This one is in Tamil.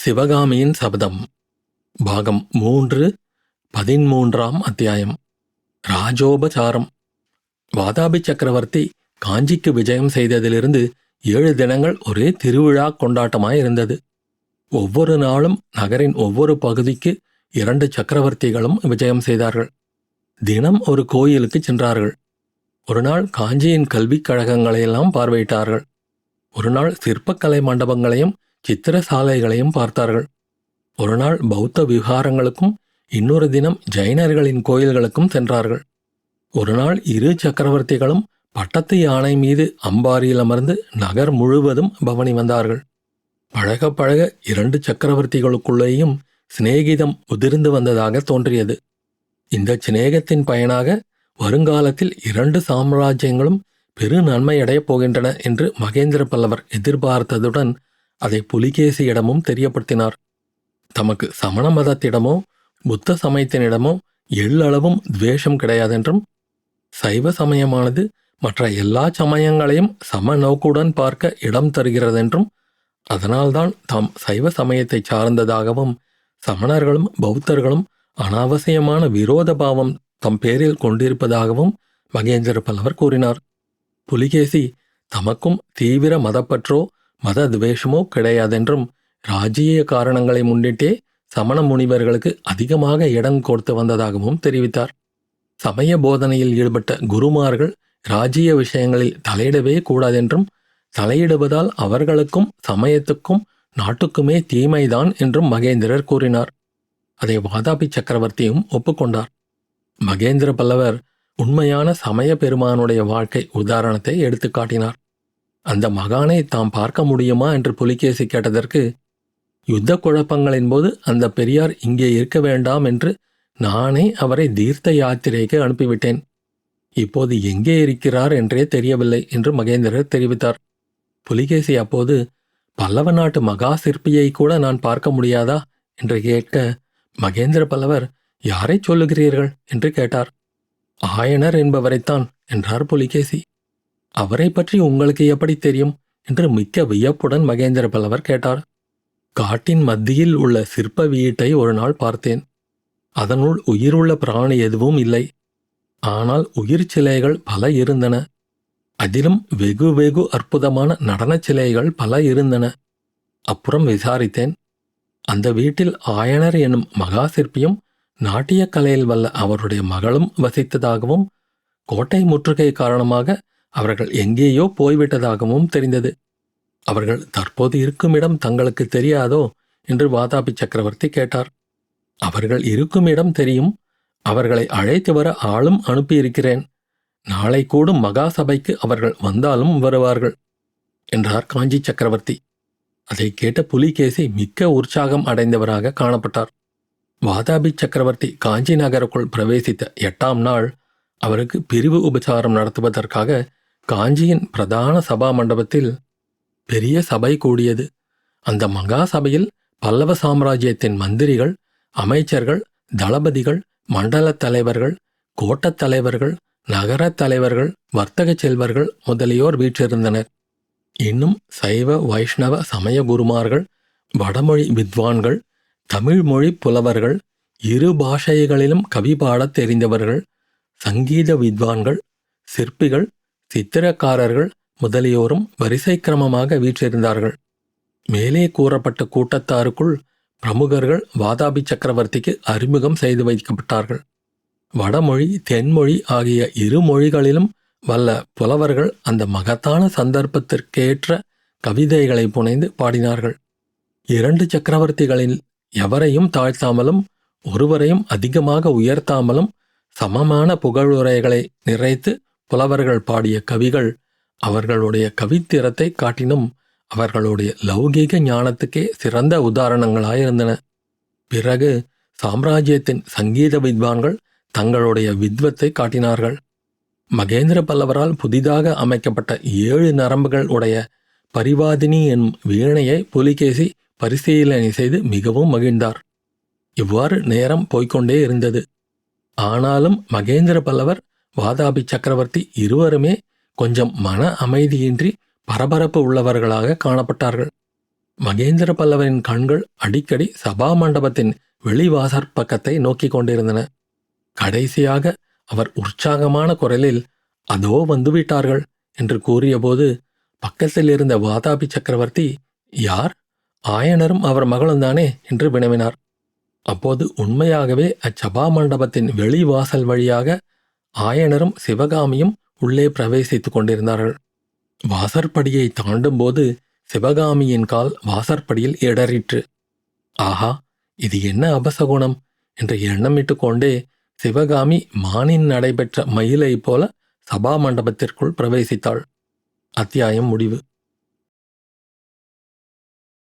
சிவகாமியின் சபதம் பாகம் 3 13ஆம் அத்தியாயம். ராஜோபசாரம். வாதாபி சக்கரவர்த்தி காஞ்சிக்கு விஜயம் செய்ததிலிருந்து 7 தினங்கள் ஒரே திருவிழா கொண்டாட்டமாயிருந்தது. ஒவ்வொரு நாளும் நகரின் ஒவ்வொரு பகுதிக்கு 2 சக்கரவர்த்திகளும் விஜயம் செய்தார்கள். தினம் ஒரு கோயிலுக்கு சென்றார்கள். ஒரு நாள் காஞ்சியின் கல்விக் கழகங்களையெல்லாம் பார்வையிட்டார்கள். ஒரு நாள் சிற்பக்கலை மண்டபங்களையும் சித்திர சாலைகளையும் பார்த்தார்கள். ஒரு நாள் பௌத்த விஹாரங்களுக்கும் இன்னொரு தினம் ஜைனர்களின் கோயில்களுக்கும் சென்றார்கள். ஒரு நாள் 2 சக்கரவர்த்திகளும் பட்டத்து யானை மீது அம்பாரியில் அமர்ந்து நகர் முழுவதும் பவனி வந்தார்கள். பழக பழக 2 சக்கரவர்த்திகளுக்குள்ளேயும் சிநேகிதம் உதிர்ந்து வந்ததாக தோன்றியது. இந்த சிநேகத்தின் பயனாக வருங்காலத்தில் 2 சாம்ராஜ்யங்களும் பெரு நன்மையடையப் போகின்றன என்று மகேந்திர பல்லவர் எதிர்பார்த்ததுடன் அதை புலிகேசியிடமும் தெரியப்படுத்தினார். தமக்கு சமண மதத்திடமோ புத்த சமயத்தினிடமோ எள்ளளவும் துவேஷம் கிடையாதென்றும், சைவ சமயமானது மற்ற எல்லா சமயங்களையும் சம நோக்குடன் பார்க்க இடம் தருகிறதென்றும், அதனால்தான் தாம் சைவ சமயத்தை சார்ந்ததாகவும் சமணர்களும் பௌத்தர்களும் அனாவசியமான விரோத பாவம் தம் பேரில் கொண்டிருப்பதாகவும் மகேந்திர பல்லவர் கூறினார். புலிகேசி தமக்கும் தீவிர மதப்பற்றோ மத துவேஷமோ கிடையாதென்றும், ராஜ்ஜிய காரணங்களை முன்னிட்டே சமண முனிவர்களுக்கு அதிகமாக இடம் கொடுத்து வந்ததாகவும் தெரிவித்தார். சமய போதனையில் ஈடுபட்ட குருமார்கள் ராஜ்ஜிய விஷயங்களில் தலையிடவே கூடாதென்றும், தலையிடுவதால் அவர்களுக்கும் சமயத்துக்கும் நாட்டுக்குமே தீமைதான் என்றும் மகேந்திரர் கூறினார். அதை வாதாபி சக்கரவர்த்தியும் ஒப்புக்கொண்டார். மகேந்திர பல்லவர் உண்மையான சமய பெருமானுடைய வாழ்க்கை உதாரணத்தை எடுத்து காட்டினார். அந்த மகானை தாம் பார்க்க முடியுமா என்று புலிகேசி கேட்டதற்கு, யுத்த குழப்பங்களின் போது அந்த பெரியார் இங்கே இருக்க வேண்டாம் என்று நானே அவரை தீர்த்த யாத்திரைக்கு அனுப்பிவிட்டேன். இப்போது எங்கே இருக்கிறார் என்றே தெரியவில்லை என்று மகேந்திரர் தெரிவித்தார். புலிகேசி அப்போது, பல்லவ நாட்டு மகா சிற்பியை கூட நான் பார்க்க முடியாதா என்று கேட்க, மகேந்திர பல்லவர் யாரை சொல்லுகிறீர்கள் என்று கேட்டார். ஆயனர் என்பவரைத்தான் என்றார் புலிகேசி. அவரை பற்றி உங்களுக்கு எப்படி தெரியும் என்று மிக்க வியப்புடன் மகேந்திர பல்லவர் கேட்டார். காட்டின் மத்தியில் உள்ள சிற்ப வீட்டை ஒரு நாள் பார்த்தேன். அதனுள் உயிருள்ள பிராணி எதுவும் இல்லை. ஆனால் உயிர் சிலைகள் பல இருந்தன. அதிலும் வெகு வெகு அற்புதமான நடனச் சிலைகள் பல இருந்தன. அப்புறம் விசாரித்தேன். அந்த வீட்டில் ஆயனர் என்னும் மகா சிற்பியும் நாட்டியக் கலையில் வல்ல அவருடைய மகளும் வசித்ததாகவும், கோட்டை முற்றுகை காரணமாக அவர்கள் எங்கேயோ போய்விட்டதாகவும் தெரிந்தது. அவர்கள் தற்போது இருக்கும் இடம் தங்களுக்கு தெரியாதோ என்று வாதாபி சக்கரவர்த்தி கேட்டார். அவர்கள் இருக்கும் இடம் தெரியும். அவர்களை அழைத்து வர ஆளும் அனுப்பியிருக்கிறேன். நாளை கூடும் மகா சபைக்கு அவர்கள் வந்தாலும் வருவார்கள் என்றார் காஞ்சி சக்கரவர்த்தி. அதை கேட்ட புலிகேசி மிக்க உற்சாகம் அடைந்தவராக காணப்பட்டார். வாதாபி சக்கரவர்த்தி காஞ்சி நகருக்குள் பிரவேசித்த 8ஆம் நாள் அவருக்கு பிரிவு உபசாரம் நடத்துவதற்காக காஞ்சியின் பிரதான சபா மண்டபத்தில் பெரிய சபை கூடியது. அந்த மகா சபையில் பல்லவ சாம்ராஜ்யத்தின் மந்திரிகள், அமைச்சர்கள், தளபதிகள், மண்டலத் தலைவர்கள், கோட்டத் தலைவர்கள், நகரத் தலைவர்கள், வர்த்தக செல்வர்கள் முதலியோர் வீற்றிருந்தனர். இன்னும் சைவ வைஷ்ணவ சமய குருமார்கள், வடமொழி வித்வான்கள், தமிழ் மொழி புலவர்கள், 2 பாஷைகளிலும் கவி பாடத் தெரிந்தவர்கள், சங்கீத வித்வான்கள், சிற்பிகள், சித்திரக்காரர்கள் முதலியோரும் வரிசை கிரமமாக வீற்றிருந்தார்கள். மேலே கூறப்பட்ட கூட்டத்தாருக்குள் பிரமுகர்கள் வாதாபி சக்கரவர்த்திக்கு அறிமுகம் செய்து வைக்கப்பட்டார்கள். வடமொழி தென்மொழி ஆகிய 2 மொழிகளிலும் வல்ல புலவர்கள் அந்த மகத்தான சந்தர்ப்பத்திற்கேற்ற கவிதைகளை புனைந்து பாடினார்கள். 2 சக்கரவர்த்திகளில் எவரையும் தாழ்த்தாமலும் ஒருவரையும் அதிகமாக உயர்த்தாமலும் சமமான புகழுரைகளை நிறைத்து புலவர்கள் பாடிய கவிகள் அவர்களுடைய கவித்திறத்தை காட்டினும் அவர்களுடைய லௌகீக ஞானத்துக்கே சிறந்த உதாரணங்களாயிருந்தன. பிறகு சாம்ராஜ்யத்தின் சங்கீத வித்வான்கள் தங்களுடைய வித்வத்தை காட்டினார்கள். மகேந்திர பல்லவரால் புதிதாக அமைக்கப்பட்ட 7 நரம்புகள் உடைய பரிவாதினி என்னும் வீணையை புலிகேசி பரிசீலனை செய்து மிகவும் மகிழ்ந்தார். இவ்வாறு நேரம் போய்கொண்டே இருந்தது. ஆனாலும் மகேந்திர பல்லவர், வாதாபி சக்கரவர்த்தி இருவருமே கொஞ்சம் மன அமைதியின்றி பரபரப்பு உள்ளவர்களாக காணப்பட்டார்கள். மகேந்திர பல்லவரின் கண்கள் அடிக்கடி சபா மண்டபத்தின் வெளிவாசற் பக்கத்தை நோக்கிக் கொண்டிருந்தன. கடைசியாக அவர் உற்சாகமான குரலில், அதோ வந்துவிட்டார்கள் என்று கூறியபோது பக்கத்தில் இருந்த வாதாபி சக்கரவர்த்தி, யார்? ஆயனரும் அவர் மகளும் தானே என்று வினவினார். அப்போது உண்மையாகவே அச்சபா மண்டபத்தின் வெளிவாசல் வழியாக ஆயனரும் சிவகாமியும் உள்ளே பிரவேசித்துக் கொண்டிருந்தார்கள். வாசற்படியை தாண்டும்போது சிவகாமியின் கால் வாசற்படியில் இடறிற்று. ஆஹா, இது என்ன அபசகுணம் என்று எண்ணமிட்டு கொண்டே சிவகாமி மானின் நடைபெற்ற மயிலை போல சபா மண்டபத்திற்குள் பிரவேசித்தாள். அத்தியாயம் முடிவு.